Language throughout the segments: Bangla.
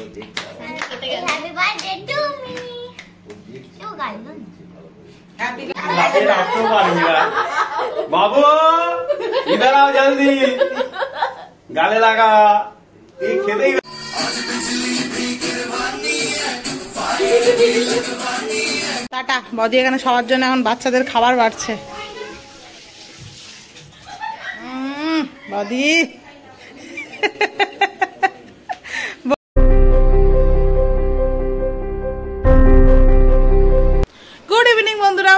Happy birthday to me. क्यों गाली? बाबू इधर आओ जल्दी गाले लगा खेते টাটা বদি এখানে সবার জন্য এখন বাচ্চাদের খাবার বাড়ছে বদি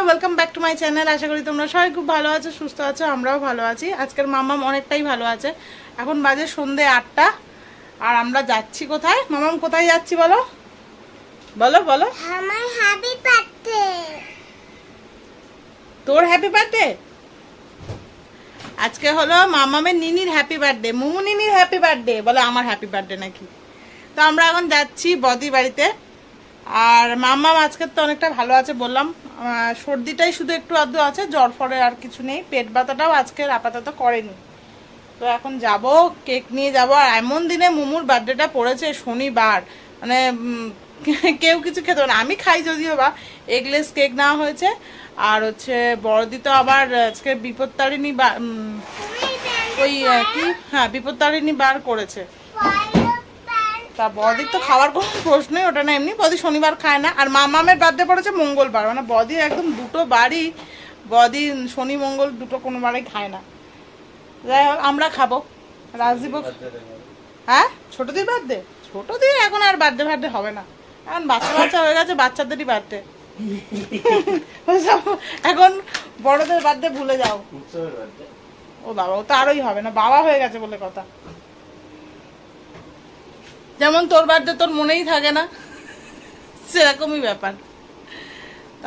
welcome back to my channel. আশা করি তোমরা সবাই খুব ভালো আছো, সুস্থ আছো, আমরাও ভালো আছি। আজকের মামাম অনেকটাই ভালো আছে। এখন বাজে সন্ধে 8টা আর আমরা যাচ্ছি কোথায়? মামাম কোথায় যাচ্ছি বলো বলো বলো। আমার হ্যাপি বার্থডে। তোর হ্যাপি বার্থডে? আজকে হলো মামামের নিনির happy birthday, Mumu নিনির happy birthday. বলে আমার হ্যাপি বার্থডে নাকি? তো আমরা এখন যাচ্ছি বদি বাড়িতে। আর মামাম আজকে তো অনেকটা ভালো আছে বললাম, সর্দিটাই শুধু একটু আধটু আছে, জ্বর ফরে আর কিছু নেই। পেট ব্যথাটাও আজকে আপাতত করেনি। তো এখন যাব, কেক নিয়ে যাব। আর এমন দিনে মুমুর বার্থডেটা পড়েছে শনিবার, মানে কেউ কিছু খেতে না। আমি খাই যদিও বা, এগলেস কেক নেওয়া হয়েছে। আর হচ্ছে বড়দি তো আবার আজকে বিপত্তারিণী ওই কি হ্যাঁ বিপত্তারিণী বার করেছে। তা বদির তো খাওয়ার কোনো প্রশ্নই ওটা না, এমনি বদি শনিবার খায় না। আর মামামের বার্থডে পড়েছে মঙ্গলবার, মানে বদির একদম দুটো বারই, বদি শনি মঙ্গল দুটো কোনো বারেই খায় না। যাই হোক আমরা খাবো। রাজদীপ হ্যাঁ ছোটদির বার্থডে, ছোটদির এখন আর বার্থডে হবে না, এখন বাচ্চা বাচ্চা হয়ে গেছে, বাচ্চাদেরই বার্থডে। এখন বড়দের বার্থডে ভুলে যাও। ও বাবা, ও তো আরোই হবে না, বাবা হয়ে গেছে বলে কথা। যেমন তোর বার্থডে তোর মনেই থাকে না, সেরকমই ব্যাপার।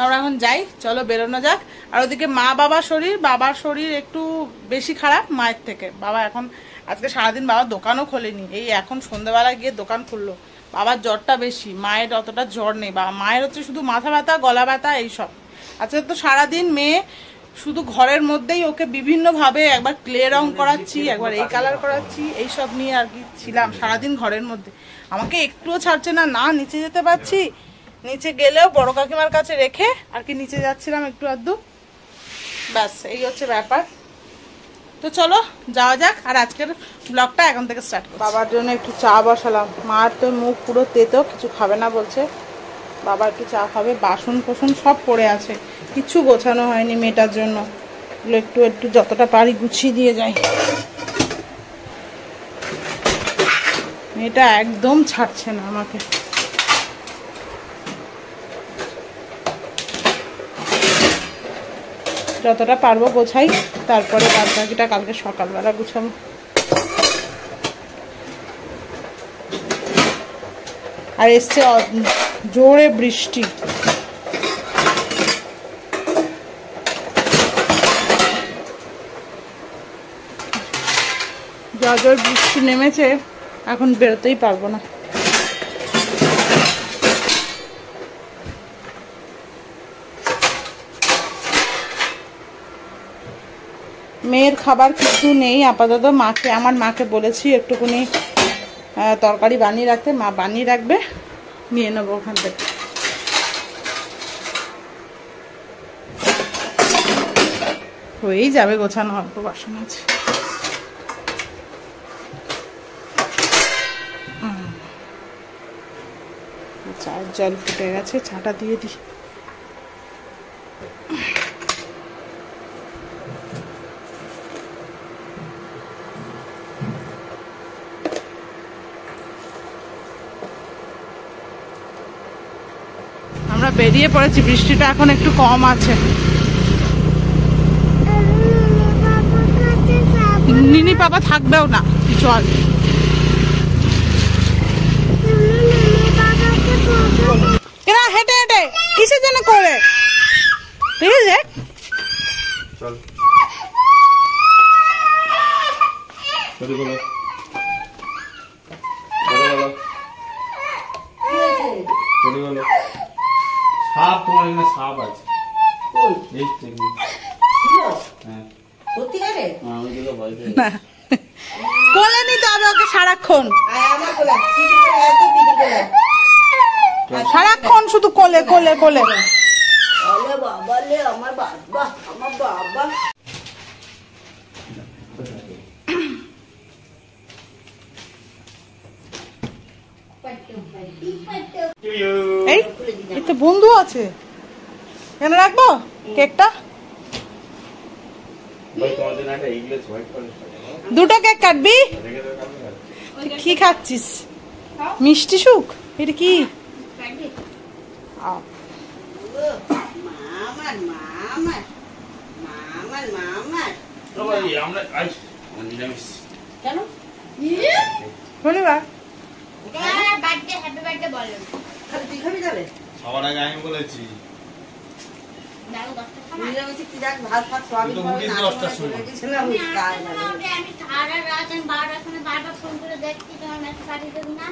আমরা এখন যাই, চলো বেরোনো যাক। আর ওদিকে বাবার শরীর একটু বেশি খারাপ মায়ের থেকে। বাবা এখন আজকে সারাদিন বাবা দোকানও খোলেনি, এই এখন সন্ধ্যাবেলা গিয়ে দোকান খুললো। বাবার জ্বরটা বেশি, মায়ের অতটা জ্বর নেই। মায়ের হচ্ছে শুধু মাথা ব্যথা, গলা ব্যথা, এইসব। আজকে তো সারাদিন মেয়ে শুধু ঘরের মধ্যেই ওকে বিভিন্নভাবে একবার ক্লে রং করাচ্ছি, একবার এই কালার করাচ্ছি, এইসব নিয়ে আর কি ছিলাম সারাদিন ঘরের মধ্যে। আমাকে একটুও ছাড়ছে না, না নিচে যেতে পারছি, নিচে গেলেও বড় কাকিমার কাছে রেখে আর কি নিচে যাচ্ছিলাম একটু আধটু, ব্যাস এই হচ্ছে ব্যাপার। তো চলো যাওয়া যাক। আর আজকের ব্লগটা এখন থেকে স্টার্ট করব। বাবার জন্য একটু চা বসালাম। মার তো মুখ পুরো তেতো, কিছু খাবে না বলছে। বাবা একটু চা খাবে। বাসন কোসন সব পড়ে আছে, কিছু গোছানো হয়নি মেয়েটার জন্য। একটু একটু যতটা পারি গুছিয়ে দিয়ে যাই। মেয়েটা একদম ছাড়ছে না আমাকে। যতটা পারবো গোছাই, তারপরে বাদ বাকিটা কালকে সকালবেলা গুছাবো। আর এসছে জোরে বৃষ্টি। জোর বৃষ্টি নেমেছে, এখন বেরোতেই পারবো না। মেয়ের খাবার কিছু নেই আপাতত। আমার মাকে বলেছি একটুখানি তরকারি বানিয়ে রাখতে, মা বানিয়ে রাখবে, নিয়ে নেবো ওখান থেকে। হয়েই যাবে গোছানো, অল্প বাসন আছে। চায়ের জল ফুটে গেছে, চাটা দিয়ে দিই। আমরা বেরিয়ে পড়েছি, বৃষ্টিটা এখন একটু কম আছে। নিনি বাবা থাকবেও না, চল। কেনা হেঁটে হেঁটে কিসের জন্য করে, ঠিক আছে চল। সাপ, তোমার এখানে সাপ আছে। কোলে নিতে হবে ওকে সারাক্ষণ। সারাক্ষণ শুধু কোলে কোলে কোলে। আরে বাবা লে, আমার বাবা, আমার বাবা। এই একটা বন্ধু আছে, কেন রাখবো কেকটা? দুটো কেক কাটবি? কি খাচ্ছিস? মিষ্টি সুখ? এটা কি? মামার মামার মামার মামার কেন শনিবার বার্থডে হ্যাপি বার্থডে বলো। খালি তুই খাবি তাহলে? সবার আগে আমি বলেছি। দেখো 10টা খাবার। নিরামিষে কি দেখ, ভাত ফাত সোয়াবিন তুই তো উঠিস 10টার সময়। আমি সারা রাত আমি 12টার সময় বারবার ফোন করে দেখছি তোমার মেসেজ পাঠিয়ে দেবো না।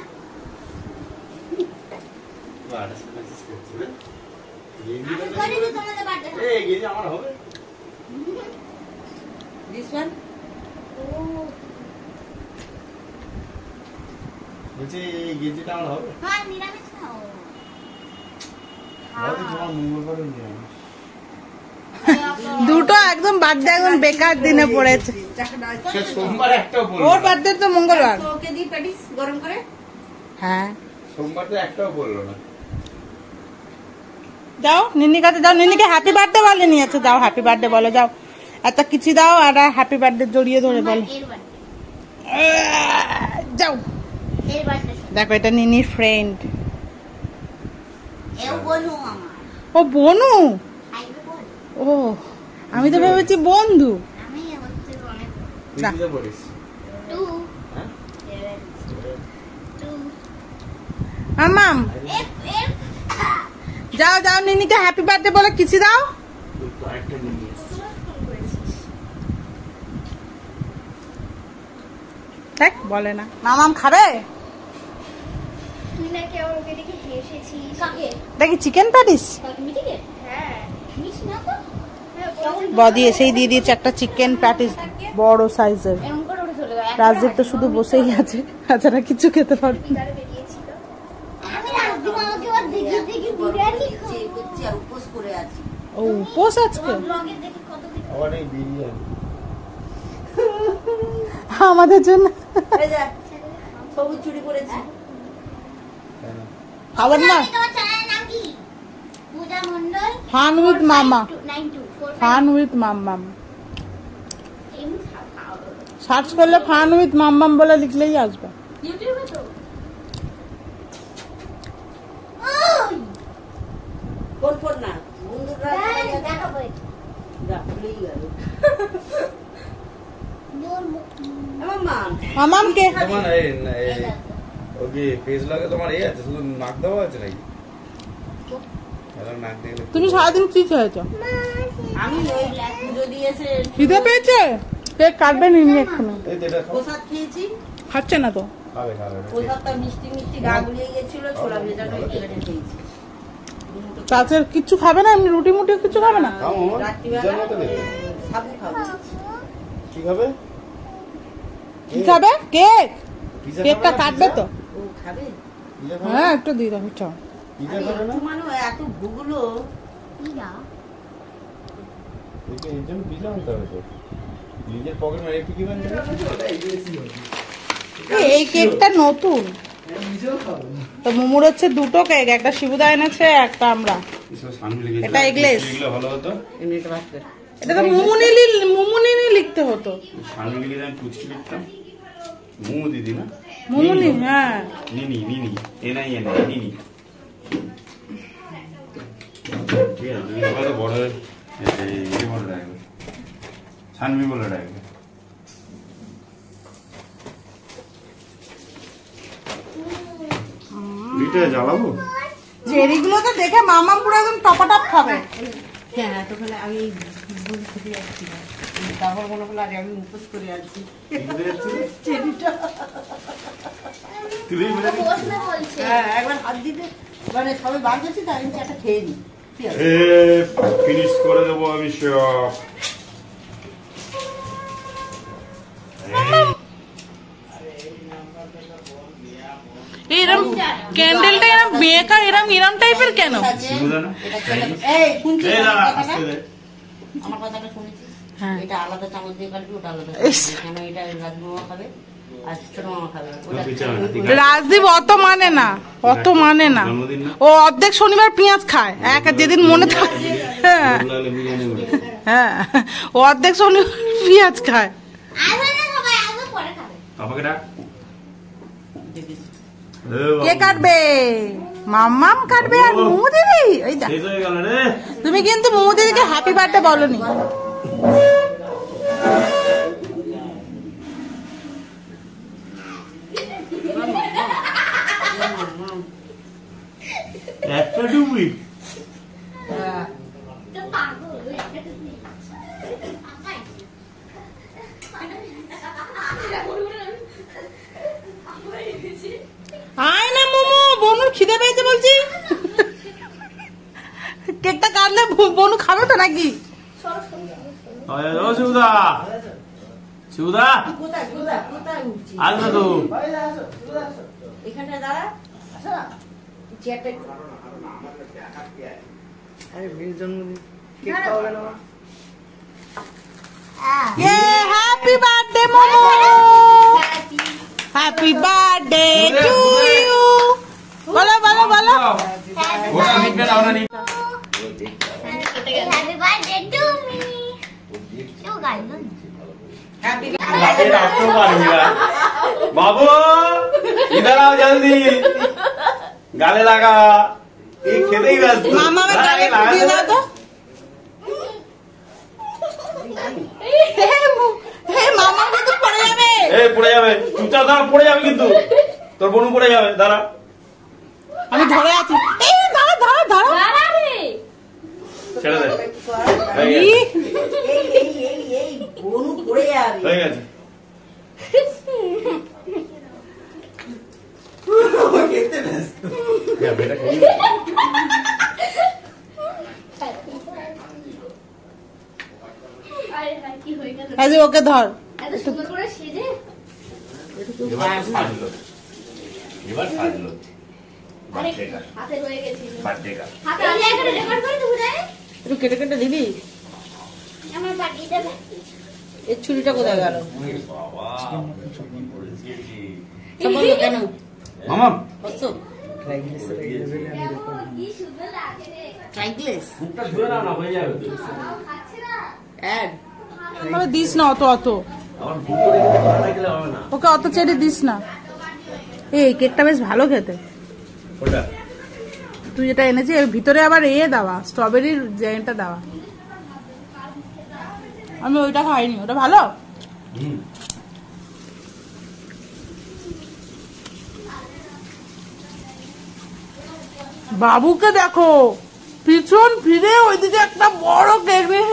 আমি করিনি তোমাদের বার্থডে। আমার হবে। দিস ওয়ান বলছি এই গেজিটা আমার হবে। হ্যাঁ নিরামিষ খাও। হয়তো তোমার মঙ্গলবারে নিরামিষ। দুটো একদম বার্থডে একদম বেকার দিনে পড়েছে। সে সোমবার একটাও বললো ওর না। বার্থডে তো মঙ্গলবার। তো ওকে দি প্যাটিস গরম করে। হ্যাঁ সোমবার তো একটাও বললো না। যাও নিনির কাছে যাও, নিনিকে হ্যাপি বার্থডে বলে নিয়েছে, যাও হ্যাপি বার্থডে বলো, যাও একটা কিছু দাও আর হ্যাপি বার্থডে জড়িয়ে ধরে বলো। এর বার্থডে। যাও এর বার্থডে। দেখো এটা নিনির ফ্রেন্ড। এও বলু আমার। ও বনু? খাইবে বল। ও আমি তো ভেবেছি বন্ধু। আমি হচ্ছে অনেক তুই কি বলিস? 2 হ্যাঁ? 2 মামাম এর এর যাও যাও নিনিকে হ্যাপি বার্থডে বলে কিছু দাও। তুই তো আরেকটা নিয়ে এসেছিস। ফোন করেছিস। দেখ বলে না। মামাম খাবে? তুই নাকি আমাকে দেখে হেসেছিস। কাকে? দেখি চিকেন প্যাটিস কাকে মিটিকে? হ্যাঁ। মিস না তো? বদি এসেই দিয়ে দিয়েছে একটা চিকেন প্যাটিস বড় সাইজের। এরকম করে উঠে চলে গেল। রাজদীপ তো শুধু বসেই আছে, তাছাড়া কিছু খেতে পারবে না। আমি রাজদীপ আমাকে ওর দেখি দেখি বিরিয়ানি যে করছি আর উপোস করে আছি। ও উপোস আজকে? ব্লগে দেখি কত দেখি। আবার এই বিরিয়ানি। আমাদের জন্য এই যা, সবুজ চুড়ি পরেছি। খাবার না। তোমার চ্যানেলের নাম কি? পূজা মণ্ডল। ফান উইথ মামা। 9245 ফান উইথ মাম্মাম এমনি খাও। সার্চ করলে ফান উইথ মাম্মাম বলে লিখলেই আসবে। ইউটিউবে তো। ওই কোন ফোন না বন্ধুরা দেখাবো। যা ভুলেই গেল। মোর মুখ। আমার মা মামাম কে? তোমার ও কি ফেস লাগে তোমার এই আছে, শুধু নাক দেওয়া আছে নাকি? নাক দেখলে তুমি সারাদিন কি খেয়েছো? আমি ওই পুজো দিয়েছে খিদে পেয়েছে? কেক কাটবে নিনি এক্ষুনি। এই তো এটা খাও। প্রসাদ খেয়েছি। খাচ্ছে না তো। খাবে খাবে। প্রসাদটা মিষ্টি মিষ্টি গা গুলিয়ে গেছিল, ছোলা ভেজানো কেটে খেয়েছি। চাচের কিচ্ছু খাবে না? এমনি রুটি মুটি কিছু খাবে না? খাও মামা। রাত্রিবেলা পিজার মতো দেখতে। সাবু খাবো। কি খাবে? কি খাবে? কেক। পিজা কেকটা খাবে না, কাটবে পিজা? তো? ও খাবে? পিজা খাবে হ্যাঁ না? একটু দিয়ে দাও চল। পিজা খাবে না? মানে এত ভুগলো। ইয়া একে এর জন্য পিজা আনতে হবে তো। নিজের পকেট মারে একটু কি বানতে এই কেকটা নতুন তো। মোমোর হচ্ছে দুটো কেক, একটা শিবুদা এনেছে, একটা আমরা। এটা এগলেস। ভালো হতো। এমনিতে ভাত করে। এটা তো মুমুনিনি লিখতে হতো। সামনে গেলে আমি পুচকি লিখতাম। মোমো দিদি না? মুমুনি, হ্যাঁ। নিনি নিনি এনাই নিনি। ঠিক আছে, তুমি সবাই তো বড় ইয়ে বলে রাখবে, সানভি বলে রাখবে। দুইটা জ্বালাবো। চেরিগুলো তো দেখে মামা পুরো একদম টপাটপ খাবে। হ্যাঁ এতক্ষণে আমি ভুল থেকে যাচ্ছি না। তারপর মনে হলো আগে আমি উপোস করে আছি। চেরিটা বসবে বলছে। হ্যাঁ একবার হাত দিতে মানে সবাই বার করছি, তাই আমি একটা খেয়ে নিই। ঠিক আছে। ফিনিশ করে দেবো আমি সব। এরম ক্যান্ডেলটা এরম বেঁকা এরম টাইপের কেন? শিবুদা না? এই শুনছিস এই আমার দাঁড়া, কথাটা? আসতে দে। আমার কথাটা শুনেছিস? হ্যাঁ। এটা আলাদা চামচ দিয়ে কাটবি, ওটা আলাদা ইস। কেন এটা রাজু মামা খাবে আর ছোট মামা খাবে ওটা পিছনে না, ঠিক আছে। রাজদীপ অত মানে না, অত মানে না। জন্মদিন না? ও অর্ধেক শনিবার পেঁয়াজ খায়, এক যেদিন মনে থাকে। হ্যাঁ ভোগ লাগলে বিরিয়ানি বলে। হ্যাঁ, ও অর্ধেক শনিবার পেঁয়াজ খায়। আসবে না সবাই, আসবে পরে খাবে। পাপাকে ডাক। দেখিস। এ বাবা। কে কাটবে? মাম্মাম কাটবে আর মুমু দিদি। ওই দেখ, শেষ হয়ে গেল রে। তুমি কিন্তু মুমু দিদিকে হ্যাপি বার্থডে বলনি। একটা ডুবি। হ্যাঁ। তো পাগল, একটা তো নেই। পাপাই। আয় না মোমো, বনুর খিদে পেয়েছে বলছি। কেকটা কাটলে বনু খাবে তো নাকি? ও শিবুদা। শিবুদা, কোথায় কোথায় কোথায় উঠছি আসবে তো। এখানটা দাঁড়া চেয়ারটা একটু আরে মেয়ের জন্মদিন কেক খাওয়াবে না মা? ये happy birthday Momo, happy birthday to you. बोलो बोलो बोलो। ওটা নিবে না, ওটা নিবে। Happy birthday to me. क्यों गाइस? হ্যাপি लाके रास्ते मार दिया। बाबू इधर आओ जल्दी, गाले लगा। ये खेते ही व्यस्त। मामा में गाले लगा दिए ना तो। हे मामा को तो पड़ जावे। এই পড়ে যাবে, চুপচাপ দাঁড়া, পড়ে যাবে কিন্তু। তোর বোনু পড়ে যাবে, দাঁড়া। আমি ধরে আছি। এই দাঁড়া দাঁড়া দাঁড়া। ছেড়ে দে। হয়ে ই, গেছে, এই এই এই এই বনু পড়ে যাবে হয়ে গেছে। Ya, বেটা খেয়ে নে। আরে ভাই কি হয়ে গেল? আজ ওকে ধর। এত সুন্দর করে সেজে এবার তো সাজলো। এবার সাজলো। আরে বার্থডে কার, হাতে রয়ে গেছে। বার্থডে কার। হাতে আমি একটা রেকর্ড করে দেবো জানেন? একটু কেটে কেটে দিবি। আমার বাড়ি যাবে। এই ছুরিটা কোথায় গেল? ওরে বাবা, কি করেছিস? সব বন্ধ কেন মামা, বসো কি সুন্দর লাগে রে। সাইক্লেস মুখটা ধুয়ে নাও না, হয়ে যাবে তো। খাচ্ছে না। অ্যাড মানে দিস না অত অত, আবার ভুল করে খাওয়া গেলে হবে না। ওকে অত চেরি দিস না। এই কেকটা বেশ ভালো খেতে। ওটা তুই যেটা এনেছিস এর ভিতরে আবার দেওয়া, স্ট্রবেরির জ্যামটা দেওয়া। আমি ওইটা খাইনি, ওটা ভালো। হুম। বাবুকে দেখো, পিছন ফিরে ওইদিকে একটা বড় কেক নিয়ে।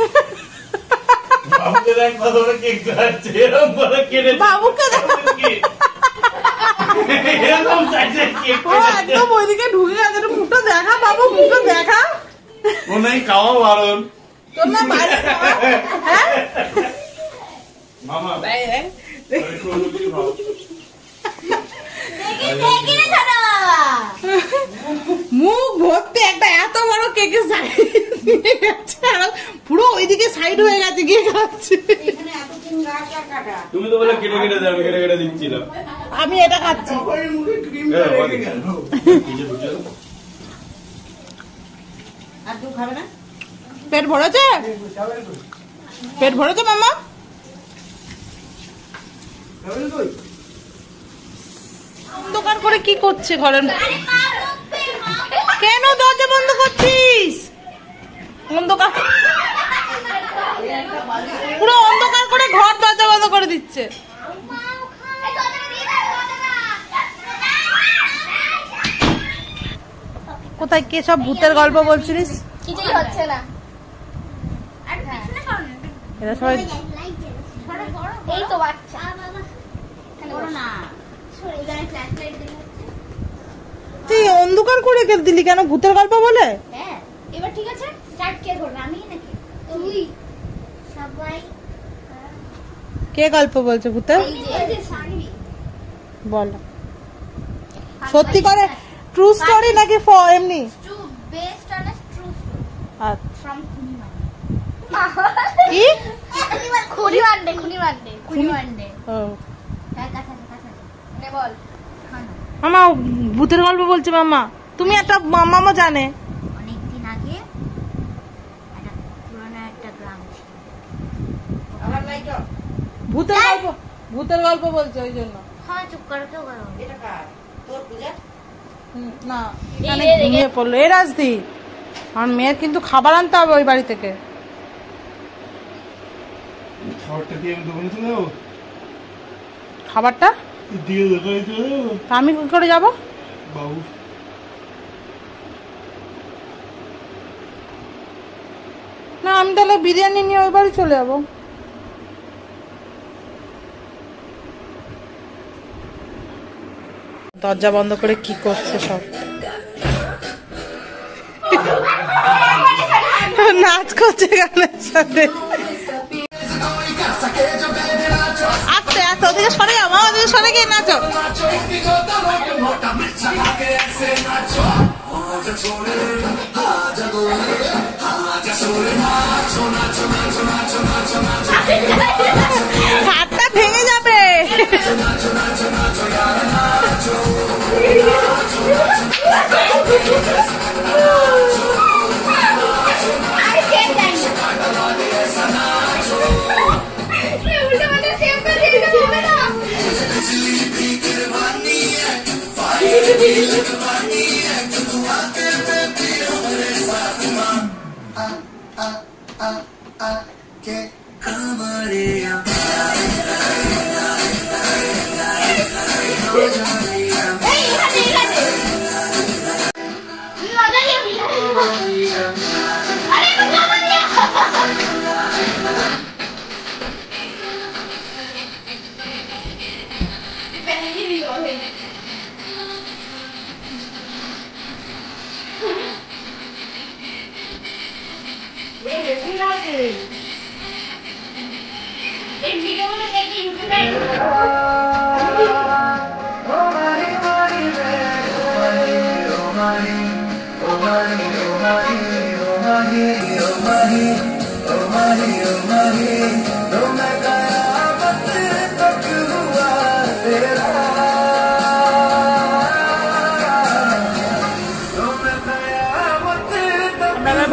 বাবুকে দেখ কত বড় কেক খাচ্ছে, এরকম বড় কেটে বাবুকে দেখো, এরকম সাইজের কেক ও একদম ওইদিকে ঢুকে গেছে। একটু মুখটা দেখা বাবু, মুখটা দেখা। ও নাই খাওয়া বারণ। তোর না বাইরে খাওয়া? হ্যাঁ মামা বাইরে। কোনো কিছু খাও। দেখি রে ছোট বাবা। মুখ ভর্তি একটা এত বড় কেকের সাইড পুরো ওইদিকে সাইড হয়ে গেছে, গিয়ে খাচ্ছে। এখানে এতদিন গাছ কাটা তুমি তো বলে কেটে কেটে দাও, আমি কেটে কেটে দিচ্ছিলাম। আমি এটা খাচ্ছি। আর কেউ খাবে না পেট ভরেছে? পেট ভরেছে মাম্মা? অন্ধকার করে কি করছে ঘরের মধ্যে? আরে মা রুখবে, মা। কেন দরজা বন্ধ করছিস? অন্ধকার, পুরো অন্ধকার করে ঘর দরজা বন্ধ করে দিচ্ছে। এই দরজাটা দিয়ে দাও, দরজাটা। কোথায় কে সব ভূতের গল্প বলছিলিস? কিছুই হচ্ছে না। আর পিছনে করো না। এরা সবাই এই তো বাচ্চা বাবা করো না। সরে যায় ফ্ল্যাশ লাইট দিলে হচ্ছে। তুই অন্ধকার করে কে দিলি কেন? ভূতের গল্প বলে? হ্যাঁ এবার ঠিক আছে। স্টার্ট কে করবে, আমি নাকি তুই? সবাই কে গল্প বলছে ভূতের? এই যে সানবি বল। সত্যি করে ট্রু স্টোরি নাকি এমনি? Based on a true story আচ্ছা ফ্রম কি খুনিমান্ডে ও নে বল মামা ভূতের গল্প বলছে মামা। তুমি একটা মামা জানে অনেকদিন আগে একটা পুরনো একটা গ্রাম ছিল। আমার নাই তো ভূতের গল্প বলছে ওই জন্য। হ্যাঁ চুপ করো কেউ করো এটা কার তোর পূজা না এখানে ঘুমিয়ে পড়লো। এ রাজদি আমার মেয়ের কিন্তু খাবার আনতে হবে ওই বাড়ি থেকে। খাবারটা দিয়ে আমি দোকানে চলে যাবো, খাবারটা দিয়ে দোকানে চলে যাবো। তা আমি কি করে যাবো? বাবু না আমি তাহলে বিরিয়ানি নিয়ে ওই বাড়ি চলে যাবো। দরজা বন্ধ করে কি করছে সব? নাচ করছে গানের সাথে। আস্তে আস্তে ওদিকে সরে যাও, মা ওদিকে সরে গিয়ে নাচো। হাতটা ভেঙে যাবে।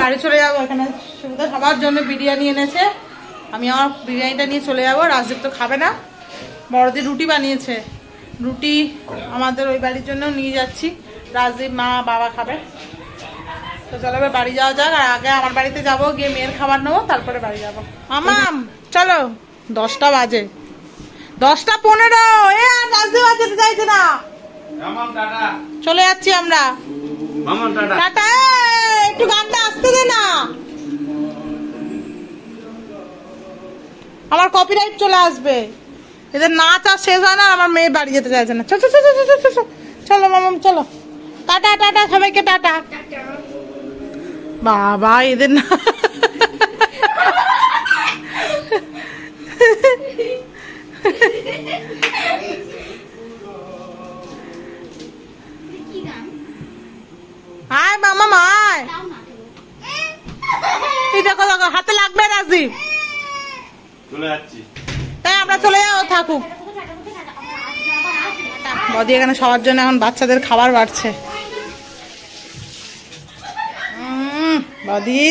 বাড়ি চলে যাবো। এখানে সুবিধা সবার জন্য বিরিয়ানি এনেছে, আমি আমার বিরিয়ানিটা নিয়ে চলে যাবো। রাজদীপ তো খাবে না, বড়দি রুটি বানিয়েছে, রুটি আমাদের ওই বাড়ির জন্য নিয়ে যাচ্ছি। রাজদীপ মা বাবা খাবে। তো চলো এবার বাড়ি যাওয়া যাক। আর আগে আমার বাড়িতে যাবো, গিয়ে মেয়ের খাবার নেবো, তারপরে বাড়ি যাবো। মামাম চলো, 10টা বাজে, 10:15। এ আর রাজদীপ আর যেতে চাইছে না। চলে যাচ্ছি আমরা। টাটা। একটু গানটা আসতে দে না, আমার কপিরাইট চলে আসবে। এদের নাচ আর শেষ হয় না, আমার মেয়ে বাড়ি যেতে চাইছে না। চলো চলো মামাম চলো। টাটা টাটা সবাইকে টাটা। বাবা এদের না আয় মামা আয়। এই দেখো দেখো হাতে লাগবে রাজদীপ। চলে যাচ্ছি। তাই আমরা চলে যাও, থাকুক। বদি এখানে সবার জন্য এখন বাচ্চাদের খাবার বাড়ছে। বদি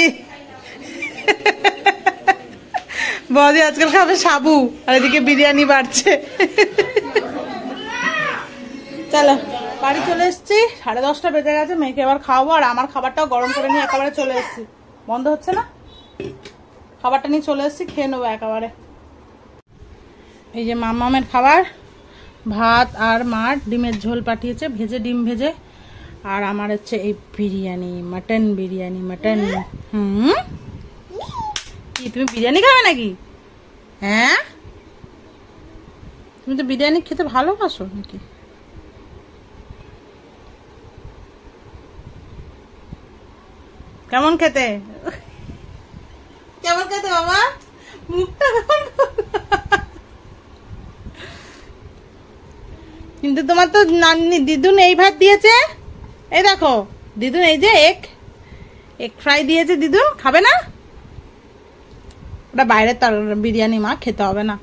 বদি আজকাল খাবে সাবু, আর এদিকে বিরিয়ানি বাড়ছে। চলো বাড়ি চলে এসছি, 10:30 বেজে গেছে। মেয়েকে এবার খাওয়াবো, আর আমার খাবারটাও গরম করে নিয়ে একেবারে চলে এসছি। বন্ধ হচ্ছে না, খাবারটা নিয়ে চলে এসছি, খেয়ে নেবো একেবারে। এই যে মামামের খাবার, ভাত আর মার ডিমের ঝোল পাঠিয়েছে, ভেজে ডিম ভেজে। আর আমার হচ্ছে এই বিরিয়ানি, মাটন বিরিয়ানি, মাটন। কি তুমি বিরিয়ানি খাবে নাকি? হ্যাঁ তুমি তো বিরিয়ানি খেতে ভালোবাসো নাকি? কেমন খেতে, কেমন খেতে বাবা? মুখটা কিন্তু তোমার তো দিদুন এই ভাত দিয়েছে, এই দেখো দিদুন এই যে এগ ফ্রাই দিয়েছে, দিদুন খাবে না? ওটা বাইরের তার বিরিয়ানি, মা খেতে হবে না।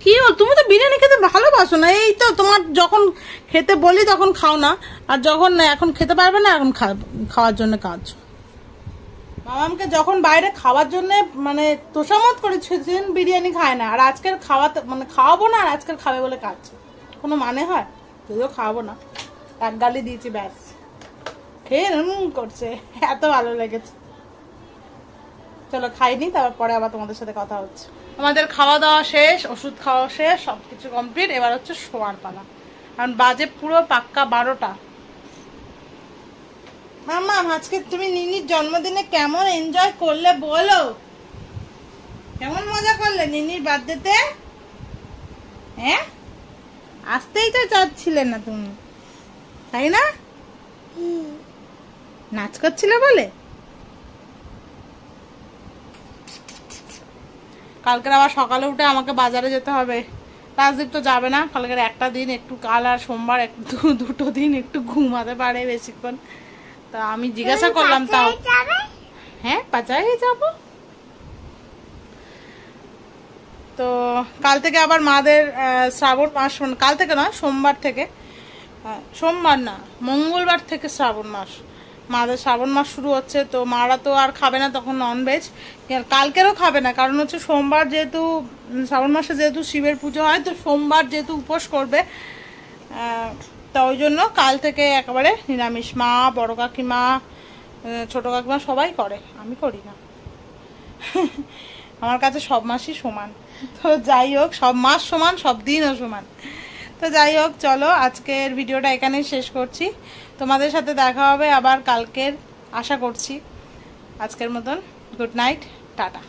কি তুমি তো বিরিয়ানি খেতে ভালোবাসো না, এই তো তোমার যখন খেতে বলি তখন খাও না, আর যখন এখন খেতে পারবে না এখন খাওয়ার জন্য কাজ। মামামকে যখন বাইরে খাওয়ার জন্য মানে তোষামত করেছেন, বিরিয়ানি খায় না, আর আজকের মানে খাওয়াবো না, আর আজকের খাবে বলে কাজ, কোনো মানে হয়? যদিও খাওয়াবো না, এক গালি দিয়েছি ব্যাস, খেয়ে করছে, এত ভালো লেগেছে। চলো খাইনি, তারপর পরে আবার তোমাদের সাথে কথা হচ্ছে। আমাদের খাওয়া দাওয়া শেষ, ওষুধ খাওয়া শেষ, সবকিছু কমপ্লিট। এবার হচ্ছে শোয়ার পালা, কারণ বাজে পুরো পাক্কা 12টা। মামা আজকে তুমি নিনির জন্মদিনে কেমন এনজয় করলে বলো, কেমন মজা করলে নিনির বার্থডেতে? হ্যাঁ, আসতেই তো চাচ্ছিলে না তুমি, তাই না? নাচ করছিলে বলে। কালকে আবার সকালে উঠে আমাকে বাজারে যেতে হবে, রাজদীপ তো যাবে না, কালকের একটা দিন একটু, কাল আর সোমবার দুটো দিন একটু ঘুমাতে পারে বেশিক্ষণ। তা আমি জিজ্ঞাসা করলাম, তাও হ্যাঁ পাচাই যাব। তো কাল থেকে আবার মাদের শ্রাবণ মাস, কাল থেকে না সোমবার থেকে, সোমবার না মঙ্গলবার থেকে শ্রাবণ মাস, মাদের শ্রাবণ মাস শুরু হচ্ছে। তো মারা তো আর খাবে না তখন ননভেজ, কালকেরও খাবে না, কারণ হচ্ছে সোমবার যেহেতু শ্রাবণ মাসে যেহেতু শিবের পুজো হয়, তো সোমবার যেহেতু উপোস করবে, তা ওই জন্য কাল থেকে একেবারে নিরামিষ। মা, বড় কাকিমা, ছোট কাকিমা সবাই করে, আমি করি না। আমার কাছে সব মাসই সমান। তো যাই হোক, সব মাস সমান, সব দিনও সমান। তো যাই হোক, চলো আজকের ভিডিওটা এখানেই শেষ করছি। তোমাদের সাথে দেখা হবে আবার কালকের, আশা করছি। আজকের মতন গুড নাইট, টাটা।